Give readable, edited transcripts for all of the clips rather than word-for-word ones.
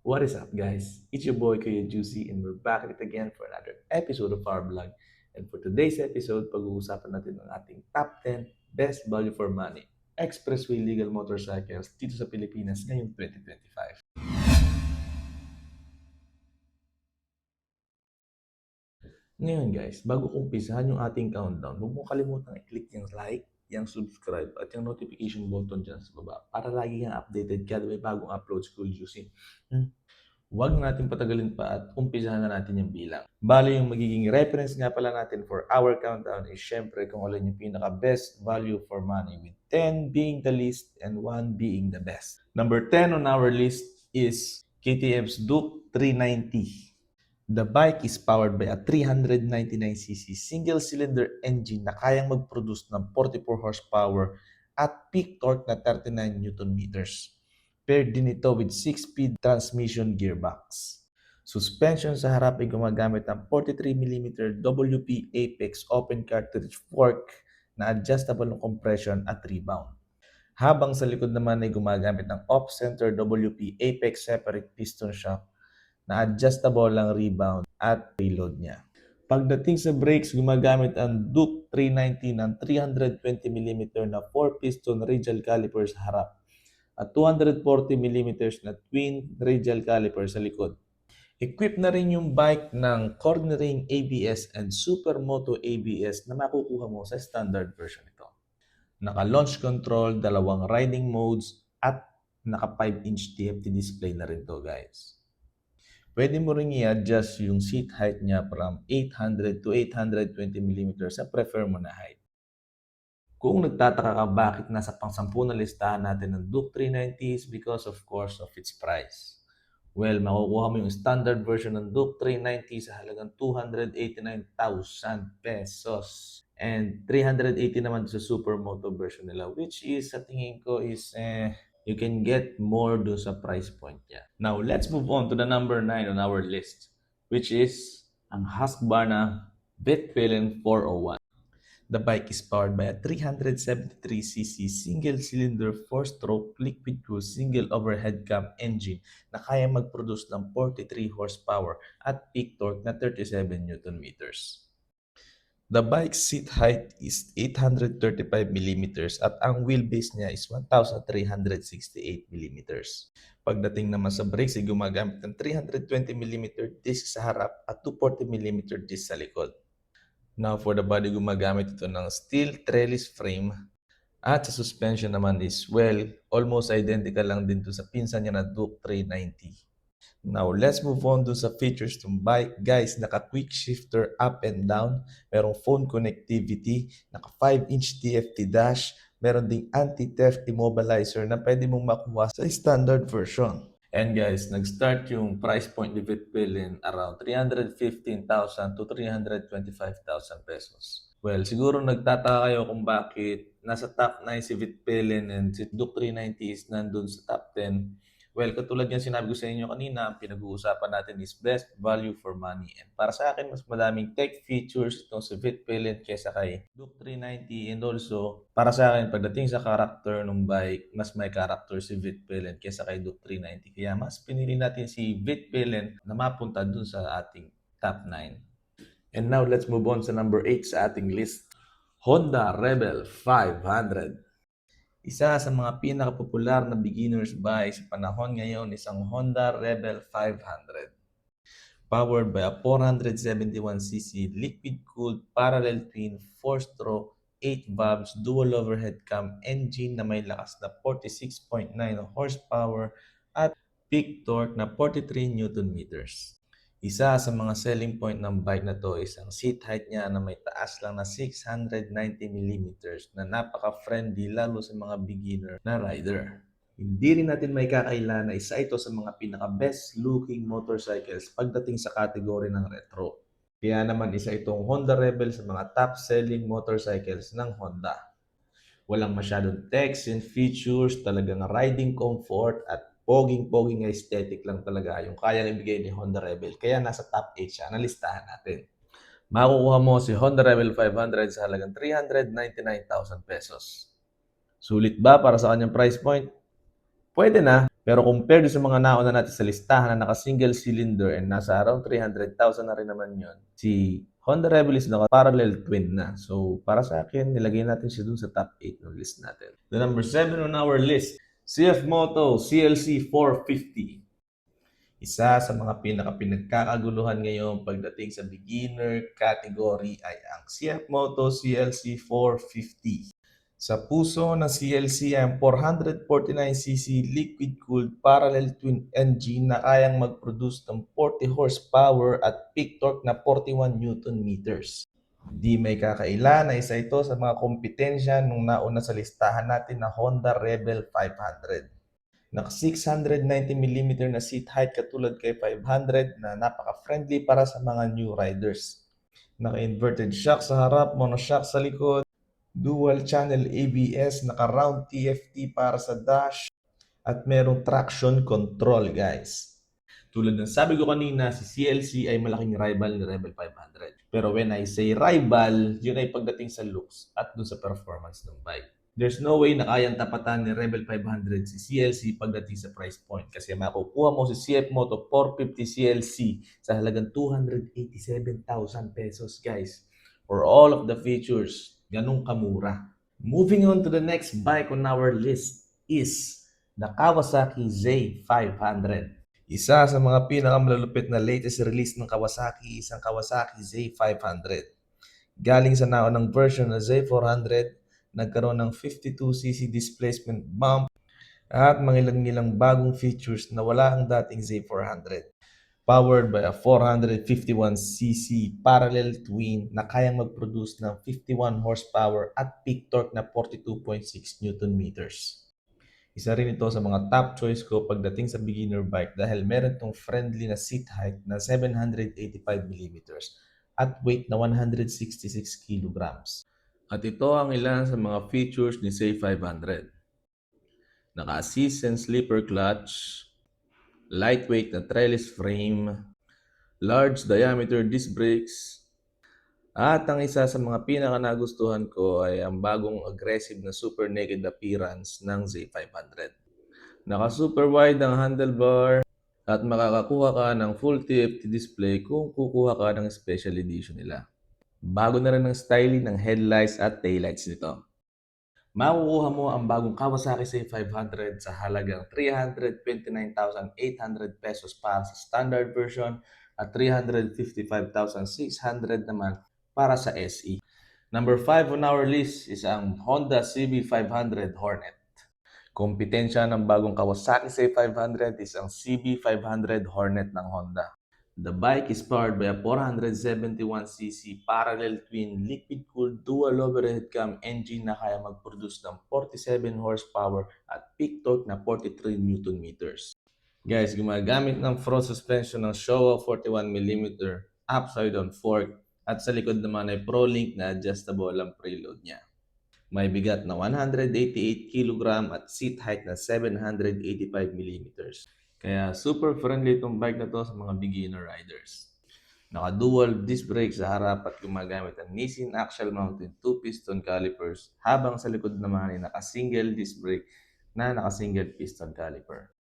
What is up, guys? It's your boy Kuya Juicy, and we're back at it again for another episode of our vlog. And for today's episode, pag-uusapan natin ang ating top 10 best value for money expressway legal motorcycles dito sa Pilipinas ngayong 2025. Ngayon guys, bago kong umpisahan yung ating countdown, huwag mo kalimutang i-click yung like, yung subscribe, at yung notification button dyan sa baba para lagi kang updated kada may bagong uploads ko, Juicy. Huwag natin patagalin pa at umpisahan na natin yung bilang. Bale, yung magiging reference nga pala natin for our countdown is syempre kung alin yung pinaka-best value for money, with 10 being the least and 1 being the best. Number 10 on our list is KTM's Duke 390. The bike is powered by a 399cc single-cylinder engine na kayang mag-produce ng 44 horsepower at peak torque na 39 Newton meters. Paired din ito with 6-speed transmission gearbox. Suspension sa harap ay gumagamit ng 43mm WP Apex open cartridge fork na adjustable ng compression at rebound. Habang sa likod naman ay gumagamit ng off-center WP Apex separate piston shock na adjustable lang rebound at reload niya. Pagdating sa brakes, gumagamit ang Duke 390 ng 320mm na 4-piston radial caliper sa harap at 240mm na twin radial caliper sa likod. Equipped na rin yung bike ng cornering ABS and Supermoto ABS na makukuha mo sa standard version nito. Naka-launch control, dalawang riding modes, at naka 5-inch TFT display na rin to, guys. Pwede mo rin i-adjust yung seat height niya from 800 to 820mm sa prefer mo na height. Kung nagtataka ka bakit nasa pang-10 na listahan natin ng Duke 390 is because of course of its price. Well, makukuha mo yung standard version ng Duke 390 sa halagang 289,000 pesos. And 380 naman sa Supermoto version nila, which is sa tingin ko is you can get more do sa price point niya. Now, let's move on to the number 9 on our list, which is ang Husqvarna Vetpillen 401. The bike is powered by a 373cc single-cylinder 4-stroke liquid-cooled single overhead cam engine na kaya mag-produce ng 43 horsepower at peak torque na 37 Newton meters. The bike's seat height is 835mm at ang wheelbase niya is 1,368mm. Pagdating naman sa brakes ay gumagamit ng 320mm disc sa harap at 240mm disc sa likod. Now for the body, gumagamit ito ng steel trellis frame at sa suspension naman is almost identical lang din to sa pinsan niya na Duke 390. Now, let's move on dun sa features ng bike. Guys, naka-quick shifter up and down, merong phone connectivity, naka 5-inch TFT dash, meron ding anti-theft immobilizer na pwede mong makuha sa standard version. And guys, nag-start yung price point ni Vetpillen around 315,000 to 325,000 pesos. Well, siguro nagtataka kayo kung bakit nasa top 9 si Vetpillen and si Duke 390 is nandun sa top 10. Well, katulad yan sinabi ko sa inyo kanina, ang pinag-uusapan natin is best value for money. And para sa akin, mas madaming tech features itong si Vetpillen kesa kay Duke 390. And also, para sa akin, pagdating sa character ng bike, mas may character si Vetpillen kesa kay Duke 390. Kaya mas pinili natin si Vetpillen na mapunta dun sa ating top 9. And now, let's move on sa number 8 sa ating list. Honda Rebel 500. Isa sa mga pinakapopular na beginner's bike sa panahon ngayon is ang Honda Rebel 500. Powered by a 471cc liquid-cooled parallel twin 4-stroke 8 valves dual overhead cam engine na may lakas na 46.9 horsepower at peak torque na 43 Newton meters. Isa sa mga selling point ng bike na to is ang seat height niya na may taas lang na 690mm na napaka-friendly lalo sa mga beginner na rider. Hindi rin natin may kakaila na isa ito sa mga pinaka-best looking motorcycles pagdating sa kategory ng retro. Kaya naman isa itong Honda Rebel sa mga top selling motorcycles ng Honda. Walang masyadong text and features, talagang riding comfort at poging-poging aesthetic lang talaga yung kayang ibigay ni Honda Rebel. Kaya nasa top 8 siya na listahan natin. Makukuha mo si Honda Rebel 500 sa halagang 399,000 pesos. Sulit ba para sa kanyang price point? Pwede na, pero compared sa mga nauna natin sa listahan na naka-single cylinder and nasa around 300,000 na rin naman yon, si Honda Rebel is naka-parallel twin na. So, para sa akin, nilagay natin siya dun sa top 8 ng list natin. The number 7 on our list, CF Moto CLC 450. Isa sa mga pinagkakaguluhan ngayon pagdating sa beginner category ay ang CF Moto CLC 450. Sa puso ng CLC ay ang 449cc liquid-cooled parallel twin engine na kayang mag-produce ng 40 horsepower at peak torque na 41 Newton meters. Di may kakaila na isa ito sa mga kompetensya nung nauna sa listahan natin na Honda Rebel 500. Naka 690mm na seat height katulad kay 500 na napaka-friendly para sa mga new riders. Naka-inverted shock sa harap, monoshock sa likod, dual channel ABS, naka-round TFT para sa dash, at merong traction control, guys. Tulad ng sabi ko kanina, si CLC ay malaking rival ni Rebel 500. Pero when I say rival, yun ay pagdating sa looks at dun sa performance ng bike. There's no way na kayang tapatan ni Rebel 500 si CLC pagdating sa price point kasi makukuha mo si CF Moto 450 CLC sa halagang 287,000 pesos, guys. For all of the features, ganun kamura. Moving on to the next bike on our list is the Kawasaki Z500. Isa sa mga pinakamalulupit na latest release ng Kawasaki is ang Kawasaki Z500. Galing sa naunang version na Z400, nagkaroon ng 52cc displacement bump at mangilan-ngilang bagong features na wala ang dating Z400. Powered by a 451cc parallel twin na kayang mag-produce ng 51 horsepower at peak torque na 42.6 Newton meters. Isa rin ito sa mga top choice ko pagdating sa beginner bike dahil meron itong friendly na seat height na 785mm at weight na 166 kilograms. At ito ang ilan sa mga features ni Z500. Naka-assist and slipper clutch, lightweight na trellis frame, large diameter disc brakes, at ang isa sa mga pinaka-nagustuhan ko ay ang bagong aggressive na super naked appearance ng Z500. Naka-super wide ang handlebar at makakakuha ka ng full TFT display kung kukuha ka ng special edition nila. Bago na rin ang styling ng headlights at taillights nito. Makukuha mo ang bagong Kawasaki Z500 sa halagang 329,800 pesos para sa standard version at 355,600 naman para sa SE. Number 5 on our list is ang Honda CB500 Hornet. Kompetensya ng bagong Kawasaki Z500 is ang CB500 Hornet ng Honda. The bike is powered by a 471cc parallel twin liquid-cooled dual overhead cam engine na kaya mag-produce ng 47 horsepower at peak torque na 43 Newton meters. Guys, gumagamit ng front suspension ng Showa 41mm upside-down fork at sa likod naman ay ProLink na adjustable ang preload niya. May bigat na 188 kg at seat height na 785mm. Kaya super friendly itong bike na to sa mga beginner riders. Naka-dual disc brake sa harap at gumagamit ng Nissin axial mounted 2-piston calipers habang sa likod naman ay naka-single disc brake na naka-single piston caliper.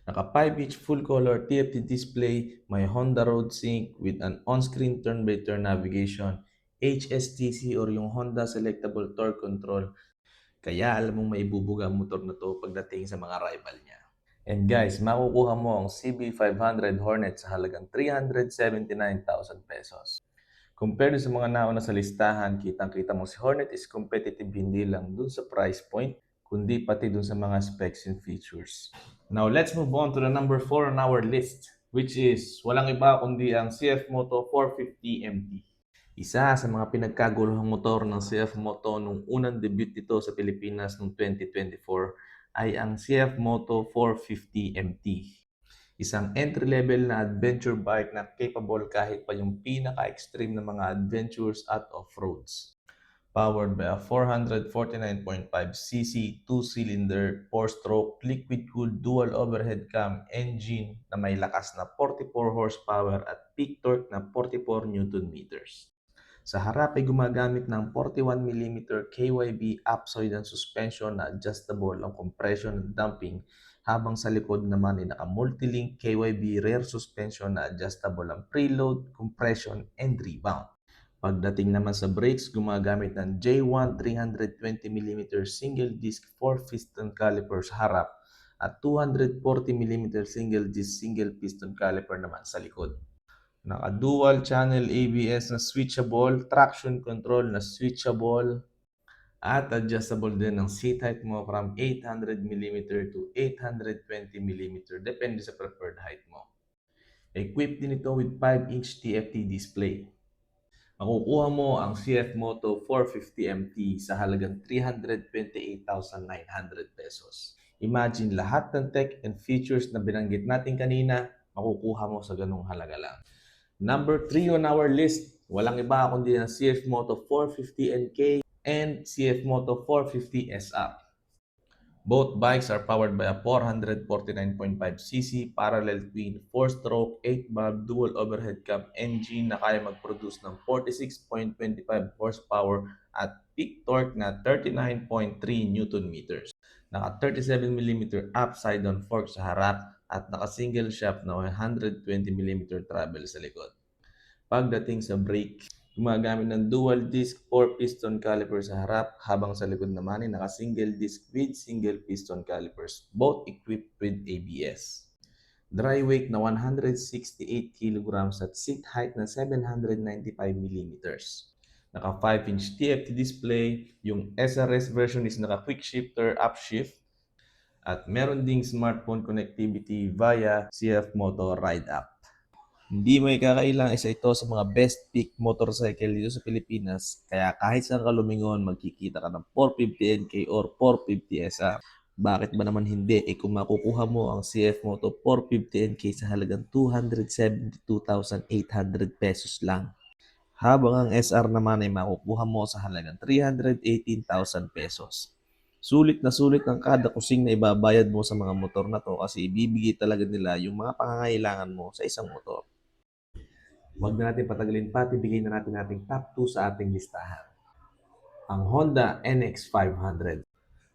Naka 5-inch full color TFT display, may Honda Road Sync with an on-screen turn-by-turn navigation, HSTC or yung Honda Selectable Torque Control. Kaya alam mong maibubuga ang motor na to pagdating sa mga rival niya. And guys, makukuha mo ang CB500 Hornet sa halagang 379,000 pesos. Compared sa mga nauna sa listahan, kitang-kita mo si Hornet is competitive hindi lang dun sa price point, kundi pati dun sa mga specs and features. Now, let's move on to the number 4 on our list, which is walang iba kundi ang CF Moto 450 MT. Isa sa mga pinagkaguluhang motor ng CF Moto nung unang debut nito sa Pilipinas noong 2024 ay ang CF Moto 450 MT. Isang entry-level na adventure bike na capable kahit pa yung pinaka-extreme na mga adventures at off-roads. Powered by a 449.5cc 2-cylinder 4-stroke liquid-cooled dual overhead cam engine na may lakas na 44 horsepower at peak torque na 44 Newton meters. Sa harap ay gumagamit ng 41mm KYB upside suspension na adjustable ang compression at damping, habang sa likod naman ay naka-multilink KYB rear suspension na adjustable ang preload, compression, and rebound. Pagdating naman sa brakes, gumagamit ng J1 320mm single disc 4-piston caliper sa harap at 240mm single disc single piston caliper naman sa likod. Naka-dual channel ABS na switchable, traction control na switchable, at adjustable din ng seat height mo from 800mm to 820mm depende sa preferred height mo. Equipped din ito with 5-inch TFT display. Makukuha mo ang CF Moto 450MT sa halagang 328,900 pesos. Imagine lahat ng tech and features na binanggit natin kanina, makukuha mo sa ganung halaga lang. Number 3 on our list, walang iba kundi ang CF Moto 450NK and CF Moto 450SR. Both bikes are powered by a 449.5cc parallel twin 4-stroke 8-valve dual overhead cam engine na kaya mag-produce ng 46.25 horsepower at peak torque na 39.3 Nm. Naka 37mm upside down fork sa harap at naka single shaft na 120mm travel sa likod. Pagdating sa brake, gumagamit ng dual disc 4-piston caliper sa harap, habang sa likod naman ay naka-single disc with single piston calipers, both equipped with ABS. Dry weight na 168 kg at seat height na 795mm. Naka 5-inch TFT display, yung SRS version is naka quick shifter upshift, at meron ding smartphone connectivity via CF Moto Ride app. Hindi mo ikakailang isa ito sa mga best pick motorcycle dito sa Pilipinas, kaya kahit saan ka lumingon, magkikita ka ng 450NK or 450SR. Bakit ba naman hindi? Kung makukuha mo ang CF Moto 450NK sa halagang 272,800 pesos lang. Habang ang SR naman ay makukuha mo sa halagang 318,000 pesos. Sulit na sulit ang kada kusing na ibabayad mo sa mga motor na to, kasi ibibigay talaga nila yung mga pangangailangan mo sa isang motor. Huwag na natin patagalin pa, ibigay na natin ating top 2 sa ating listahan. Ang Honda NX500.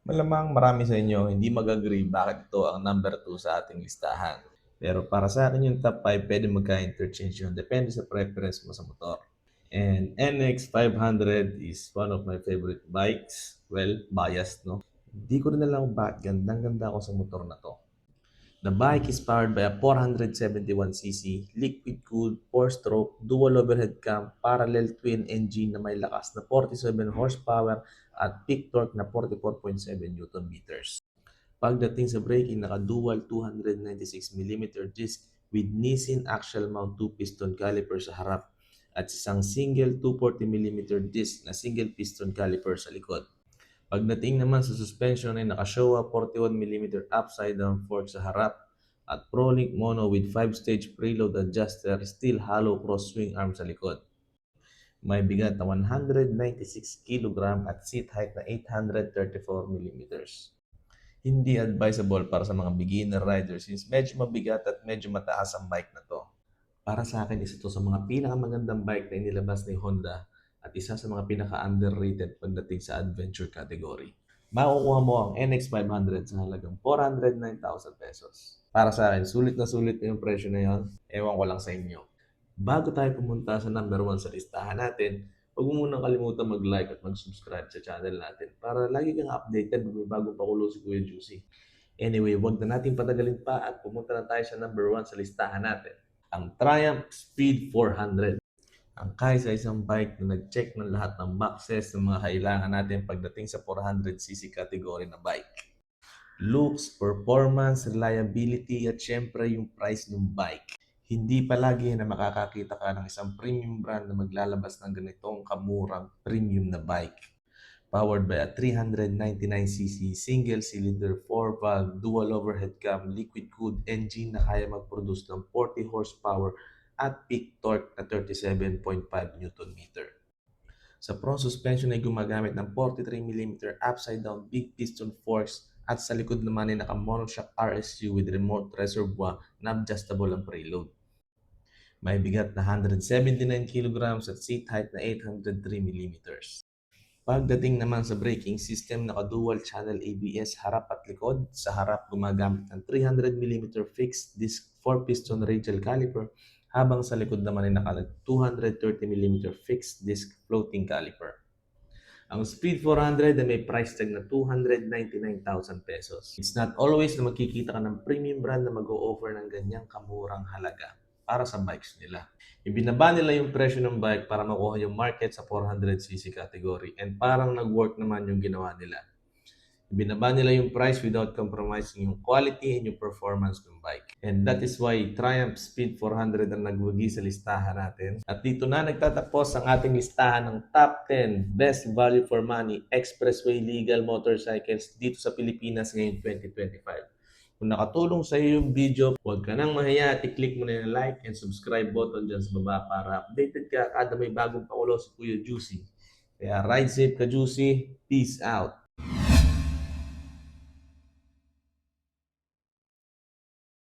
Malamang marami sa inyo hindi mag-agree bakit ito ang number 2 sa ating listahan. Pero para sa akin yung top 5, pwede magka-interchange yun. Depende sa preference mo sa motor. And NX500 is one of my favorite bikes. Well, biased, no? Hindi ko rin alam bakit gandang-ganda ako sa motor na to. The bike is powered by a 471cc liquid-cooled 4-stroke dual overhead cam parallel twin engine na may lakas na 47 horsepower at peak torque na 44.7 Nm. Pagdating sa braking, naka-dual 296mm disc with Nissin axial mount 2-piston caliper sa harap at isang single 240mm disc na single piston caliper sa likod. Pagdating naman sa suspension ay naka-Showa 41mm upside down fork sa harap at ProLink mono with 5-stage preload adjuster steel hollow cross swing arm sa likod. May bigat na 196 kg at seat height na 834mm. Hindi advisable para sa mga beginner riders since medyo mabigat at medyo mataas ang bike na to. Para sa akin, isa to sa mga pinakamagandang bike na inilabas ni Honda at isa sa mga pinaka-underrated pagdating sa adventure category. Makukuha mo ang NX500 sa halagang 409,000 pesos. Para sa akin, sulit na yung presyo na yon. Ewan ko lang sa inyo. Bago tayo pumunta sa number 1 sa listahan natin, huwag mo munang kalimutan mag-like at mag-subscribe sa channel natin para lagi kang updated kung may bagong pakulo si Kuya Juicy. Anyway, huwag na natin patagalin pa at pumunta na tayo sa number 1 sa listahan natin. Ang Triumph Speed 400. Ang kaisa-isang bike na nag-check ng lahat ng boxes ng mga kailangan natin pagdating sa 400cc category na bike. Looks, performance, reliability, at syempre yung price ng bike. Hindi palagi na makakakita ka ng isang premium brand na maglalabas ng ganitong kamurang premium na bike. Powered by a 399cc single-cylinder 4-valve dual overhead cam liquid-cooled engine na kaya mag-produce ng 40 horsepower at peak torque na 37.5 Nm. Sa front suspension ay gumagamit ng 43mm upside-down big piston forks at sa likod naman ay naka-monoshock RSU with remote reservoir na adjustable ang preload. May bigat na 179 kilograms at seat height na 803 millimeters. Pagdating naman sa braking system, naka-dual channel ABS harap at likod. Sa harap, gumagamit ng 300mm fixed disc 4-piston radial caliper, habang sa likod naman ay naka 230mm fixed disc floating caliper. Ang Speed 400 ay may price tag na 299,000 pesos. It's not always na magkikita ka ng premium brand na mag-o-offer ng ganyang kamurang halaga para sa bikes nila. Ibinaba nila yung presyo ng bike para makuha yung market sa 400cc category, and parang nag-work naman yung ginawa nila. Ibinaba nila yung price without compromising yung quality and yung performance ng bike. And that is why Triumph Speed 400 ang nagwagi sa listahan natin. At dito na nagtatapos ang ating listahan ng top 10 best value for money expressway legal motorcycles dito sa Pilipinas ngayong 2025. Kung nakatulong sa iyo yung video, huwag ka nang mahiya at i-click mo na yung like and subscribe button dyan sa baba para updated ka kada may bagong pakulo si Kuya Juicy. Kaya ride safe ka, Juicy. Peace out.